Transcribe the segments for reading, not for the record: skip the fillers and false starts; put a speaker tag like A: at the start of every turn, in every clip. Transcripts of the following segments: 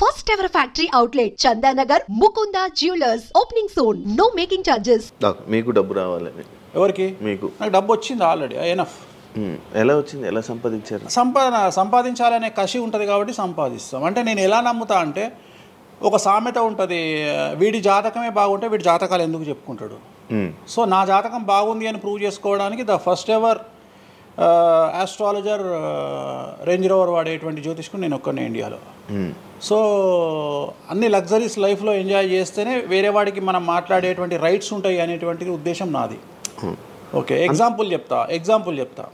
A: First ever factory outlet, Chandanagar, Mukunda Jewelers. Opening soon. No making charges.
B: మీకు డబ్బు రావాలని
C: ఎవరికి?
B: మీకు.
C: నాకు డబ్బు వచ్చింది ఆల్రెడీ, ఎనఫ్.
B: ఎలా వచ్చింది? ఎలా సంపాదించారు?
C: సంపాదించాలనే కసి ఉంటుంది కాబట్టి సంపాదిస్తాం. అంటే నేను ఎలా నమ్ముతా అంటే, ఒక సామెత ఉంటుంది, వీడి జాతకమే బాగుంటే వీడి జాతకాలు ఎందుకు చెప్పుకుంటాడు. సో నా జాతకం బాగుంది అని ప్రూవ్ చేసుకోవడానికి the first ever astrologer range rover వాడేటువంటి జ్యోతిష్కుడు నేను ఒక్కనే ఇండియాలో. సో అన్ని లగ్జరీస్ లైఫ్లో ఎంజాయ్ చేస్తేనే వేరే వాడికి మనం మాట్లాడేటువంటి రైట్స్ ఉంటాయి అనేటువంటిది ఉద్దేశం నాది. ఓకే, ఎగ్జాంపుల్ చెప్తా.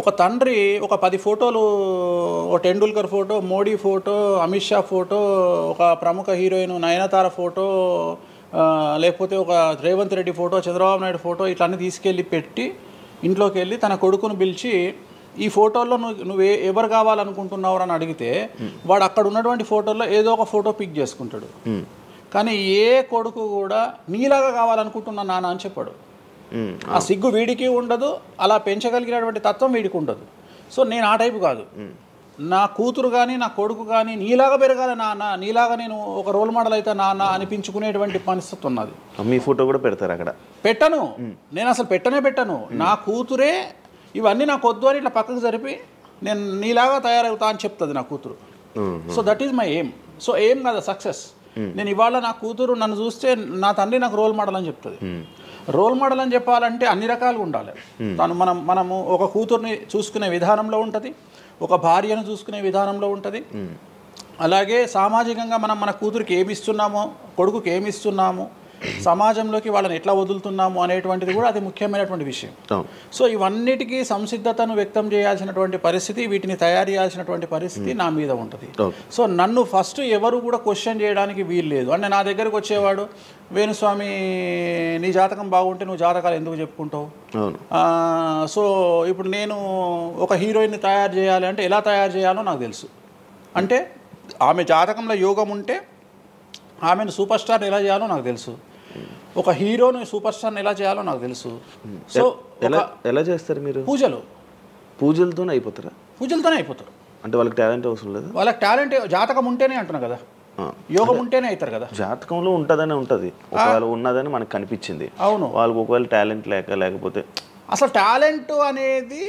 C: ఒక తండ్రి ఒక 10 ఫోటోలు, ఒక Tendulkar photo, Modi photo, Amit Shah photo, ఒక ప్రముఖ హీరోయిన్ నయనతార ఫోటో, లేకపోతే ఒక రేవంత్ రెడ్డి ఫోటో, చంద్రబాబు నాయుడు ఫోటో, ఇట్లన్నీ తీసుకెళ్ళి పెట్టి ఇంట్లోకి వెళ్ళి తన కొడుకును పిలిచి, ఈ ఫోటోల్లో నువ్వు ఎవరు కావాలనుకుంటున్నావు అని అడిగితే వాడు అక్కడ ఉన్నటువంటి ఫోటోల్లో ఏదో ఒక ఫోటో పిక్ చేసుకుంటాడు. కానీ ఏ కొడుకు కూడా నీలాగా కావాలనుకుంటున్నా నాన్న అని చెప్పాడు. ఆ సిగ్గు వీడికి ఉండదు, అలా పెంచగలిగినటువంటి తత్వం వీడికి ఉండదు. సో నేను ఆ టైపు కాదు. నా కూతురు కానీ నా కొడుకు కానీ నీలాగా పెరగాలి నాన్న, నీలాగా నేను ఒక రోల్ మోడల్ అయితే నాన్న అనిపించుకునేటువంటి పరిస్థితి ఉన్నది.
B: మీ ఫోటో కూడా పెడతారు అక్కడ?
C: పెట్టను, నేను అసలు పెట్టను. నా కూతురే ఇవన్నీ నాకు వద్దు అని ఇట్లా పక్కకు జరిపి నేను నీలాగా తయారవుతా అని చెప్తుంది నా కూతురు. So that is my aim. So aim కదా సక్సెస్. నేను ఇవాళ నా కూతురు నన్ను చూస్తే నా తండ్రి నాకు రోల్ మోడల్ అని చెప్తుంది. రోల్ మోడల్ అని చెప్పాలంటే అన్ని రకాలుగా ఉండాలి. మనము ఒక కూతుర్ని చూసుకునే విధానంలో ఉంటుంది, ఒక భార్యను చూసుకునే విధానంలో ఉంటుంది. అలాగే సామాజికంగా మనం మన కూతురికి ఏమి ఇస్తున్నామో, కొడుకుకి ఏమి ఇస్తున్నాము, సమాజంలోకి వాళ్ళని ఎట్లా వదులుతున్నాము అనేటువంటిది కూడా అది ముఖ్యమైనటువంటి విషయం. సో ఇవన్నిటికీ సంసిద్ధతను వ్యక్తం చేయాల్సినటువంటి పరిస్థితి, వీటిని తయారు చేయాల్సినటువంటి పరిస్థితి నా మీద ఉంటుంది. సో నన్ను ఫస్ట్ ఎవరు కూడా క్వశ్చన్ చేయడానికి వీలు లేదు. అంటే నా దగ్గరకు వచ్చేవాడు, వేణుస్వామి నీ జాతకం బాగుంటే నువ్వు జాతకాలు ఎందుకు చెప్పుకుంటావు. సో ఇప్పుడు నేను ఒక హీరోయిన్ని తయారు చేయాలి అంటే ఎలా తయారు చేయాలో నాకు తెలుసు. అంటే ఆమె జాతకంలో యోగం ఉంటే ఆమెను సూపర్ స్టార్ని ఎలా చేయాలో నాకు తెలుసు, ఒక హీరోని సూపర్ స్టార్ని ఎలా చేయాలో నాకు తెలుసు. సో
B: ఎలా చేస్తారు మీరు? పూజలతోనే అయిపోతారా? పూజలతోనే అయిపోతారు. అంటే వాళ్ళకి టాలెంట్ అవసరం లేదు? వాళ్ళకి టాలెంట్ జాతకం ఉంటేనే అంటున్నా కదా, యోగం ఉంటేనే అవుతారు కదా. జాతకంలో ఉంటుందని ఉంటుంది, ఒకవేళ ఉన్నదని మనకు కనిపించింది. అవును, వాళ్ళకి ఒకవేళ టాలెంట్ లేకపోతే అసలు టాలెంట్ అనేది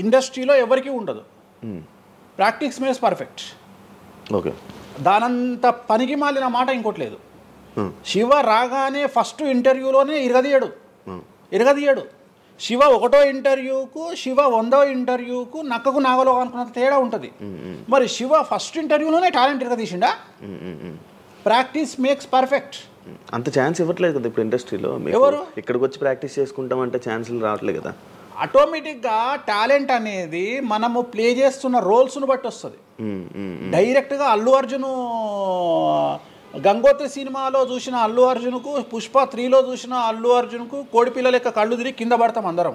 B: ఇండస్ట్రీలో ఎవరికీ ఉండదు. Practice makes perfect. ఓకే, దానంత పనికి మాలిన మాట ఇంకోటి లేదు. శివ రాగానే ఫస్ట్ ఇంటర్వ్యూలోనే ఇరగదీయడు. శివ 1వ ఇంటర్వ్యూకు, శివ 100వ ఇంటర్వ్యూకు నక్కకు నాగలో అనుకున్నంత తేడా ఉంటుంది. మరి శివ ఫస్ట్ ఇంటర్వ్యూలోనే టాలెంట్ ఇరగదీసిండా? Practice makes perfect. అంత ఛాన్స్ ఇవ్వట్లేదు కదా ఇప్పుడు ఇండస్ట్రీలో. ఎవరు ఇక్కడికి వచ్చి ప్రాక్టీస్ చేసుకుంటామంటే ఛాన్సులు రావట్లేదు కదా. ఆటోమేటిక్గా టాలెంట్ అనేది మనము ప్లే చేస్తున్న రోల్స్ను బట్టి వస్తుంది. డైరెక్ట్గా అల్లు అర్జున్ గంగోత్రి సినిమాలో చూసిన అల్లు అర్జున్కు, పుష్ప 3లో చూసిన అల్లు అర్జున్కు కోడిపిల్ల లెక్క కళ్ళు తిరిగి కింద పడతాం అందరం.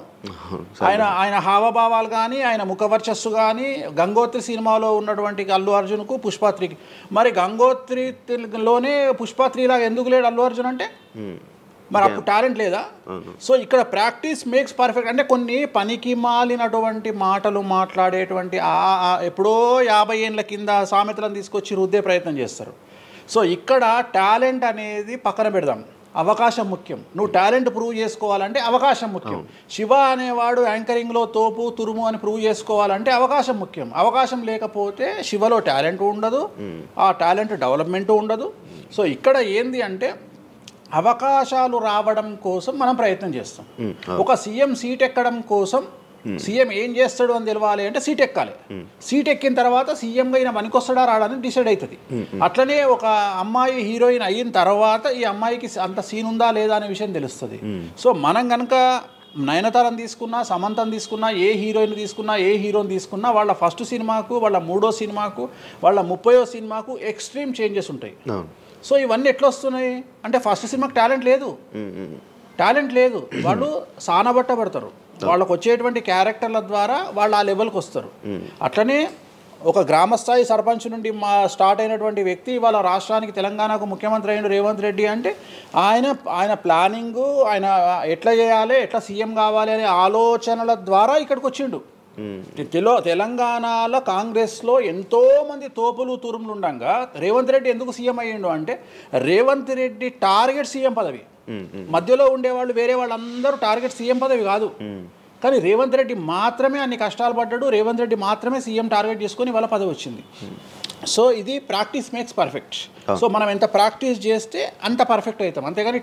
B: ఆయన హావభావాలు కానీ, ఆయన ముఖవర్చస్సు కానీ, గంగోత్రి సినిమాలో ఉన్నటువంటి అల్లు అర్జున్కు, పుష్ప 3కి. మరి గంగోత్రిలోనే పుష్ప 3 లాగా ఎందుకు లేడు అల్లు అర్జున్ అంటే? మరి అప్పుడు టాలెంట్ లేదా? సో ఇక్కడ ప్రాక్టీస్ మేక్స్ పర్ఫెక్ట్. అంటే కొన్ని పనికి మాలినటువంటి మాటలు మాట్లాడేటువంటి ఎప్పుడో 50 ఏళ్ళ కింద సామెతలను తీసుకొచ్చి రుద్దే ప్రయత్నం చేస్తారు. సో ఇక్కడ టాలెంట్ అనేది పక్కన పెడదాం, అవకాశం ముఖ్యం. నువ్వు టాలెంట్ ప్రూవ్ చేసుకోవాలంటే అవకాశం ముఖ్యం. శివ అనేవాడు యాంకరింగ్లో తోపు తురుము అని ప్రూవ్ చేసుకోవాలంటే అవకాశం ముఖ్యం. అవకాశం లేకపోతే శివలో టాలెంట్ ఉండదు, ఆ టాలెంట్ డెవలప్మెంట్ ఉండదు. సో ఇక్కడ ఏంది అంటే అవకాశాలు రావడం కోసం మనం ప్రయత్నం చేస్తాం. ఒక సీఎం సీట్ ఎక్కడం కోసం సీఎం ఏం చేస్తాడు అని తెలవాలి అంటే సీట్ ఎక్కాలి. సీట్ ఎక్కిన తర్వాత సీఎంగా ఈయన పనికొస్తాడా రాడని డిసైడ్ అవుతుంది. అట్లనే ఒక అమ్మాయి హీరోయిన్ అయిన తర్వాత ఈ అమ్మాయికి అంత సీన్ ఉందా లేదా అనే విషయం తెలుస్తుంది. సో మనం కనుక నయనతారని తీసుకున్నా, సమంతని తీసుకున్నా, ఏ హీరోయిన్ తీసుకున్నా, ఏ హీరోని తీసుకున్నా, వాళ్ళ ఫస్ట్ సినిమాకు, వాళ్ళ 3వ సినిమాకు, వాళ్ళ 30వ సినిమాకు ఎక్స్ట్రీమ్ చేంజెస్ ఉంటాయి. సో ఇవన్నీ ఎట్లా వస్తున్నాయి అంటే ఫస్ట్ సినిమాకి టాలెంట్ లేదు, వాళ్ళు సానబట్టబడతారు. వాళ్ళకు వచ్చేటువంటి క్యారెక్టర్ల ద్వారా వాళ్ళు ఆ లెవెల్కి వస్తారు. అట్లనే ఒక గ్రామస్థాయి సర్పంచ్ నుండి స్టార్ట్ అయినటువంటి వ్యక్తి వాళ్ళ రాష్ట్రానికి, తెలంగాణకు ముఖ్యమంత్రి అయిన రేవంత్ రెడ్డి అంటే ఆయన ప్లానింగు, ఆయన ఎట్లా చేయాలి, ఎట్లా సీఎం కావాలి అనే ఆలోచనల ద్వారా ఇక్కడికి వచ్చిండు. తెలంగాణలో కాంగ్రెస్లో ఎంతో మంది తోపులు తురుములు ఉండగా రేవంత్ రెడ్డి ఎందుకు సీఎం అయ్యిండు అంటే రేవంత్ రెడ్డి టార్గెట్ సీఎం పదవి. మధ్యలో ఉండేవాళ్ళు వేరే వాళ్ళందరూ టార్గెట్ సీఎం పదవి కాదు. కానీ రేవంత్ రెడ్డి మాత్రమే అన్ని కష్టాలు పడ్డాడు. రేవంత్ రెడ్డి మాత్రమే సీఎం టార్గెట్ చేసుకొని వాళ్ళ పదవి వచ్చింది. సో ఇది ప్రాక్టీస్ మేక్స్ పర్ఫెక్ట్. సో మనం ఎంత ప్రాక్టీస్ చేస్తే అంత పర్ఫెక్ట్ అవుతాం. అంతేగాని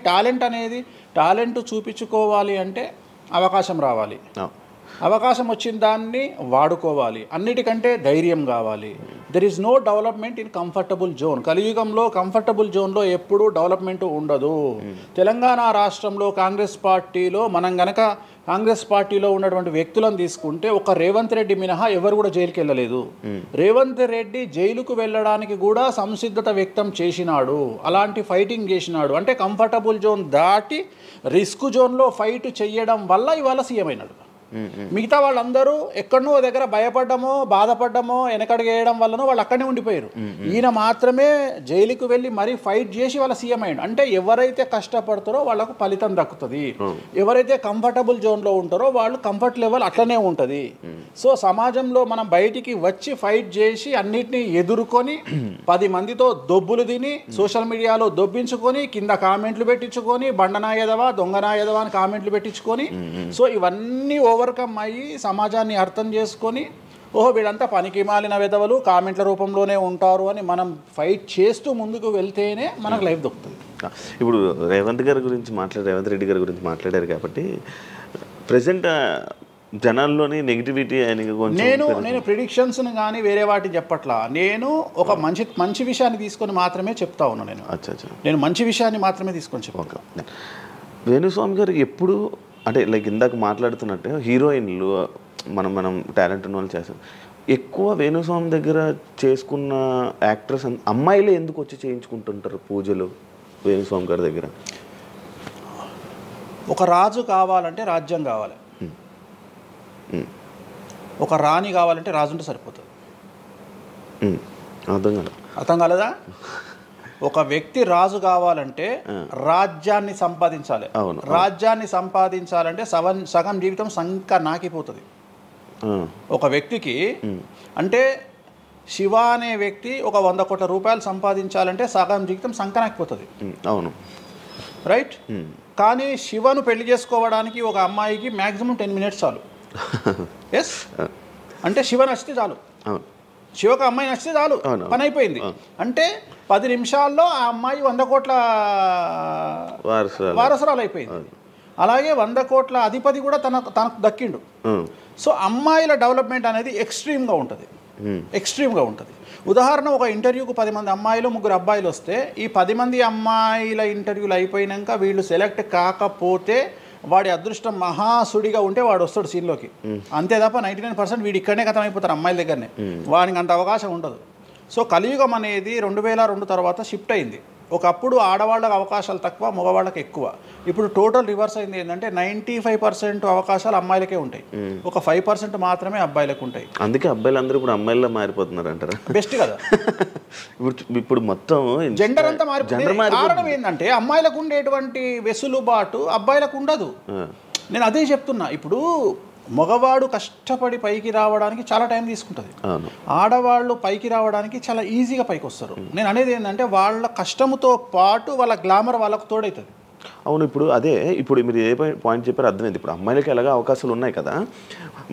B: టాలెంట్ చూపించుకోవాలి అంటే అవకాశం రావాలి. అవకాశం వచ్చిన దాన్ని వాడుకోవాలి. అన్నిటికంటే ధైర్యం కావాలి. There is no development in comfortable zone. కలియుగంలో కంఫర్టబుల్ జోన్లో ఎప్పుడూ డెవలప్మెంట్ ఉండదు. తెలంగాణ రాష్ట్రంలో కాంగ్రెస్ పార్టీలో మనం గనక కాంగ్రెస్ పార్టీలో ఉన్నటువంటి వ్యక్తులను తీసుకుంటే ఒక రేవంత్ రెడ్డి మినహా ఎవరు కూడా జైలుకి వెళ్ళలేదు. రేవంత్ రెడ్డి జైలుకు వెళ్ళడానికి కూడా సంసిద్ధత వ్యక్తం చేసినాడు. అలాంటి ఫైటింగ్ చేసినాడు. అంటే కంఫర్టబుల్ జోన్ దాటి రిస్క్ జోన్లో ఫైట్ చేయడం వల్ల ఇవాళ సీఎం అయినాడు. మిగతా వాళ్ళందరూ ఎక్కడనో దగ్గర భయపడ్డమో బాధపడ్డమో వెనకడిగేయడం వల్లనో వాళ్ళు అక్కడనే ఉండిపోయారు. ఈయన మాత్రమే జైలుకు వెళ్ళి మరీ ఫైట్ చేసి వాళ్ళ సీఎం అయ్యాడు. అంటే ఎవరైతే కష్టపడతారో వాళ్ళకు ఫలితం దక్కుతుంది. ఎవరైతే కంఫర్టబుల్ జోన్లో ఉంటారో వాళ్ళు కంఫర్ట్ లెవెల్ అట్లనే ఉంటుంది. సో సమాజంలో మనం బయటికి వచ్చి ఫైట్ చేసి అన్నిటినీ ఎదుర్కొని 10 మందితో దొబ్బులు తిని సోషల్ మీడియాలో దొబ్బించుకొని కింద కామెంట్లు పెట్టించుకొని బండనాయదవా దొంగనాయదవా అని కామెంట్లు పెట్టించుకొని సో ఇవన్నీ ఓవర్కమ్ అయ్యి సమాజాన్ని అర్థం చేసుకొని ఓహో వీళ్ళంతా పనికి మాలిన వెధవలు కామెంట్ల రూపంలోనే ఉంటారు అని మనం ఫైట్ చేస్తూ ముందుకు వెళ్తేనే మనకు లైఫ్ దొరుకుతుంది.
D: ఇప్పుడు రేవంత్ రెడ్డి గారి గురించి మాట్లాడారు కాబట్టి ప్రజెంట్ జనాల్లోని నెగిటివిటీ
B: నేను ప్రిడిక్షన్స్ని కానీ వేరే వాటిని చెప్పట్లా. నేను ఒక మంచి విషయాన్ని తీసుకొని మాత్రమే చెప్తా ఉన్నా. నేను మంచి విషయాన్ని మాత్రమే తీసుకొని చెప్తాను.
D: వేణుస్వామి గారు ఎప్పుడు అంటే లైక్ ఇందాక మాట్లాడుతున్నట్టు హీరోయిన్లు మనం టాలెంట్ ఉన్న వాళ్ళు చేస్తాం. ఎక్కువ వేణుస్వామి దగ్గర చేసుకున్న యాక్టర్స్ అమ్మాయిలే ఎందుకు వచ్చి చేయించుకుంటుంటారు పూజలు వేణుస్వామి గారి దగ్గర?
B: ఒక రాజు కావాలంటే రాజ్యం కావాలి. ఒక రాణి కావాలంటే రాజు ఉంటే సరిపోతుంది. అర్థం కాలేదా? ఒక వ్యక్తి రాజు కావాలంటే రాజ్యాన్ని సంపాదించాలి. రాజ్యాన్ని సంపాదించాలంటే సగం జీవితం సంక నాకిపోతుంది ఒక వ్యక్తికి. అంటే శివ అనే వ్యక్తి ఒక 100 కోట్ల రూపాయలు సంపాదించాలంటే సగం జీవితం సంక నాకిపోతుంది. అవును, రైట్. కానీ శివను పెళ్లి చేసుకోవడానికి ఒక అమ్మాయికి మ్యాక్సిమం 10 మినిట్స్ చాలు. ఎస్, అంటే శివ నచ్చితే చాలు, శివకు అమ్మాయి నచ్చితే చాలు, పని అయిపోయింది. అంటే 10 నిమిషాల్లో ఆ అమ్మాయి 100 కోట్ల వారసురాలు అయిపోయింది. అలాగే 100 కోట్ల అధిపతి కూడా తనకు దక్కిండు. సో అమ్మాయిల డెవలప్మెంట్ అనేది ఎక్స్ట్రీమ్గా ఉంటుంది. ఉదాహరణ, ఒక ఇంటర్వ్యూకు 10 మంది అమ్మాయిలు 3 అబ్బాయిలు వస్తే ఈ 10 మంది అమ్మాయిల ఇంటర్వ్యూలు అయిపోయినాక వీళ్ళు సెలెక్ట్ కాకపోతే వాడి అదృష్టం మహాసుడిగా ఉంటే వాడు వస్తాడు సీన్లోకి. అంతే తప్ప 99% వీడు ఇక్కడనే కథం అయిపోతారు అమ్మాయిల దగ్గరనే. వాడికి అంత అవకాశం ఉండదు. సో కలియుగం అనేది 2002 తర్వాత షిఫ్ట్ అయింది. ఒకప్పుడు ఆడవాళ్ళకి అవకాశాలు తక్కువ, మగవాళ్ళకి ఎక్కువ. ఇప్పుడు టోటల్ రివర్స్ అయింది. ఏంటంటే 95% అవకాశాలు అమ్మాయిలకే ఉంటాయి, ఒక 5% మాత్రమే అబ్బాయిలకు ఉంటాయి.
D: అందుకే అబ్బాయిలందరూ ఇప్పుడు అమ్మాయిలా మారిపోతున్నారు అంటారా?
B: బెస్ట్ కదా.
D: ఇప్పుడు మొత్తం
B: జెండర్ అంతా మారిపోయింది. కారణం ఏంటంటే అమ్మాయిలకు ఉండేటువంటి వెసులుబాటు అబ్బాయిలకు ఉండదు. నేను అదే చెప్తున్నా. ఇప్పుడు మగవాడు కష్టపడి పైకి రావడానికి చాలా టైం తీసుకుంటుంది, ఆడవాళ్ళు పైకి రావడానికి చాలా ఈజీగా పైకి వస్తారు. నేను అనేది ఏంటంటే వాళ్ళ కష్టముతో పాటు వాళ్ళ గ్లామర్ వాళ్ళకు తోడవుతుంది.
D: అవును, ఇప్పుడు మీరు ఏ పాయింట్ చెప్పారో అర్థమైంది. ఇప్పుడు అమ్మాయిలకి ఎలాగో అవకాశాలు ఉన్నాయి కదా,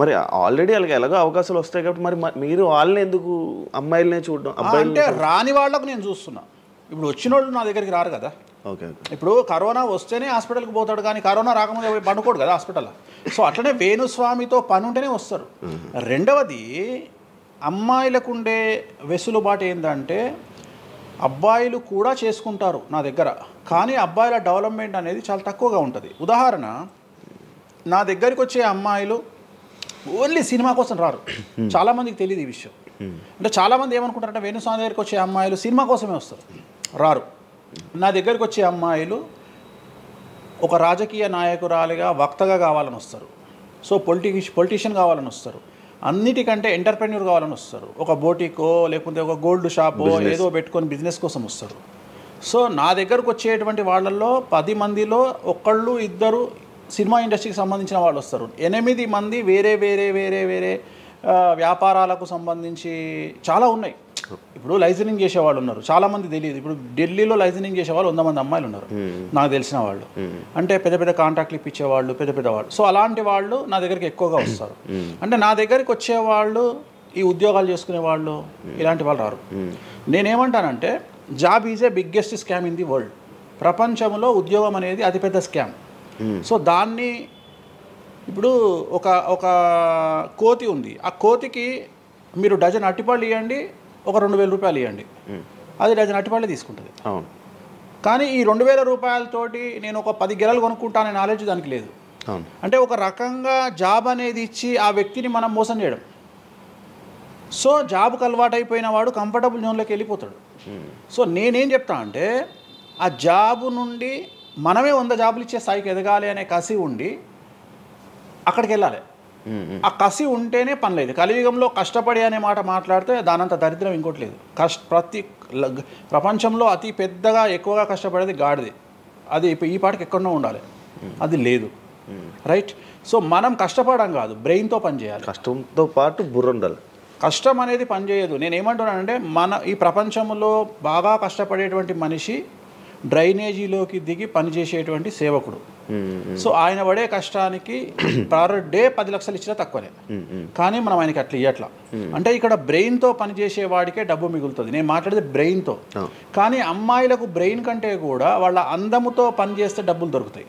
D: మరి ఆల్రెడీ వాళ్ళకి ఎలాగో అవకాశాలు వస్తాయి కాబట్టి మరి మీరు వాళ్ళని ఎందుకు అమ్మాయిలనే చూడడం?
B: అంటే రాని వాళ్ళకు నేను చూస్తున్నా. ఇప్పుడు వచ్చిన వాళ్ళు నా దగ్గరికి రారు కదా. ఇప్పుడు కరోనా వస్తేనే హాస్పిటల్కి పోతాడు, కానీ కరోనా రాకముందు పండుకోడు కదా హాస్పిటల్లో. సో అట్లనే వేణుస్వామితో పని ఉంటేనే వస్తారు. రెండవది, అమ్మాయిలకు ఉండే వెసులుబాటు ఏంటంటే అబ్బాయిలు కూడా చేసుకుంటారు నా దగ్గర, కానీ అబ్బాయిల డెవలప్మెంట్ అనేది చాలా తక్కువగా ఉంటుంది. ఉదాహరణ, నా దగ్గరికి వచ్చే అమ్మాయిలు ఓన్లీ సినిమా కోసం రారు. చాలామందికి తెలియదు ఈ విషయం. అంటే చాలామంది ఏమనుకుంటారంటే వేణుస్వామి దగ్గరికి వచ్చే అమ్మాయిలు సినిమా కోసమే వస్తారు, రారు. నా దగ్గరికి వచ్చే అమ్మాయిలు ఒక రాజకీయ నాయకురాలిగా వక్తగా కావాలని వస్తారు. సో పొలిటీషియన్ కావాలని వస్తారు. అన్నిటికంటే ఎంటర్ప్రెన్యూర్ కావాలని వస్తారు. ఒక బోటికో లేకపోతే ఒక గోల్డ్ షాపో ఏదో పెట్టుకొని బిజినెస్ కోసం వస్తారు. సో నా దగ్గరకు వచ్చేటువంటి వాళ్ళల్లో 10 మందిలో 1-2
C: సినిమా ఇండస్ట్రీకి సంబంధించిన వాళ్ళు వస్తారు. 8 మంది వేరే వేరే వేరే వేరే వ్యాపారాలకు సంబంధించి చాలా ఉన్నాయి. ఇప్పుడు లైసెన్సింగ్ చేసేవాళ్ళు ఉన్నారు, చాలామంది తెలియదు. ఇప్పుడు ఢిల్లీలో లైసెన్సింగ్ చేసేవాళ్ళు 100 మంది అమ్మాయిలు ఉన్నారు నాకు తెలిసిన వాళ్ళు. అంటే పెద్ద పెద్ద కాంట్రాక్ట్లు ఇప్పించేవాళ్ళు, పెద్ద పెద్ద వాళ్ళు. సో అలాంటి వాళ్ళు నా దగ్గరికి ఎక్కువగా వస్తారు. అంటే నా దగ్గరికి వచ్చేవాళ్ళు ఈ ఉద్యోగాలు చేసుకునే వాళ్ళు, ఇలాంటి వాళ్ళు రారు. నేనేమంటానంటే job is a biggest scam in the world. ప్రపంచంలో ఉద్యోగం అనేది అతిపెద్ద స్కామ్. సో దాన్ని ఇప్పుడు ఒక కోతి ఉంది, ఆ కోతికి మీరు డజన్ అట్టిపళ్ళు ఇవ్వండి, ఒక 2000 రూపాయలు ఇవ్వండి, అది డజన్ అట్టిపళ్ళే తీసుకుంటుంది. కానీ ఈ 2000 రూపాయలతోటి నేను ఒక 10 గెలలు కొనుక్కుంటాననే నాలెడ్జ్ దానికి లేదు. అంటే ఒక రకంగా జాబ్ అనేది ఇచ్చి ఆ వ్యక్తిని మనం మోసం చేయడం. సో జాబ్కి అలవాటు అయిపోయిన వాడు కంఫర్టబుల్ జోన్లోకి వెళ్ళిపోతాడు. సో నేనేం చెప్తా అంటే ఆ జాబు నుండి మనమే 100 జాబులు ఇచ్చే స్థాయికి ఎదగాలి అనే కసి ఉండి అక్కడికి వెళ్ళాలి. ఆ కసి ఉంటేనే పని లేదు. కలియుగంలో కష్టపడి అనే మాట మాట్లాడితే దానంత దరిద్రం ఇంకోటి లేదు. ప్రపంచంలో అతి పెద్దగా ఎక్కువగా కష్టపడేది గాడిది. అది ఈ పాటికి ఎక్కడో ఉండాలి, అది లేదు. రైట్. సో మనం కష్టపడడం కాదు, బ్రెయిన్తో పని చేయాలి.
D: కష్టంతో పాటు బుర్ర ఉండాలి.
C: కష్టం అనేది పనిచేయదు. నేనేమంటున్నానంటే ఈ ప్రపంచంలో బాగా కష్టపడేటువంటి మనిషి డ్రైనేజీలోకి దిగి పనిచేసేటువంటి సేవకుడు. సో ఆయన పడే కష్టానికి పర్ డే 10 లక్షలు ఇచ్చినా తక్కువనే. కానీ మనం ఆయనకి అట్లా ఇవ్వట్లా. అంటే ఇక్కడ బ్రెయిన్తో పనిచేసే వాడికే డబ్బు మిగులుతుంది. నేను మాట్లాడేది బ్రెయిన్తో. కానీ అమ్మాయిలకు బ్రెయిన్ కంటే కూడా వాళ్ళ అందముతో పనిచేస్తే డబ్బులు దొరుకుతాయి.